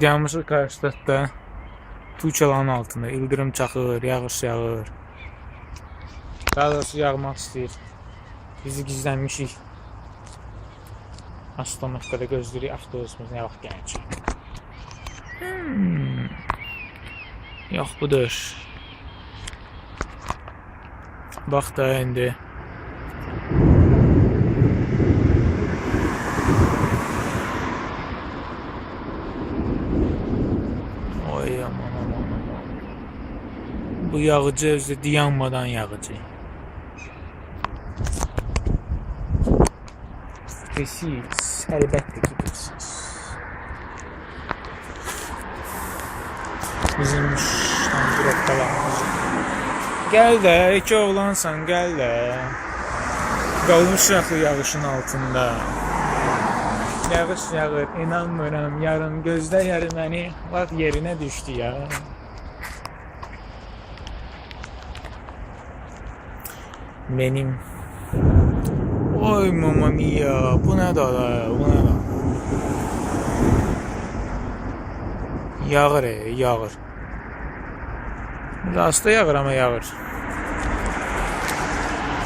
Dayanmışıq Karşıdakda. Tuğçaların altında ildırım çaxır, yağış yağır. Daha doğrusu yağmaq istəyir. Bizi gizlənmişik. Astanovkada gözləyirik avtobusumuz nə vaxt gələcək. Yox budur. Bax da indi. Oy aman aman aman. Bu yağıcı özü dayanmadan yağıcı. Siz əlbəttə ki bilirsiniz. Bizim ştanqıratlarımız. Gəl də, iki oğlansan, gəl də. Qalmışıq yağışın altında. Yağış yağır, inanmıram, yarın gözdə yarı məni. Bax yerinə düşdü ya. Benim. Oy mamma mia, bu nə da, bu nə da. Yağır, yağır. Rastda yağır ama yağır.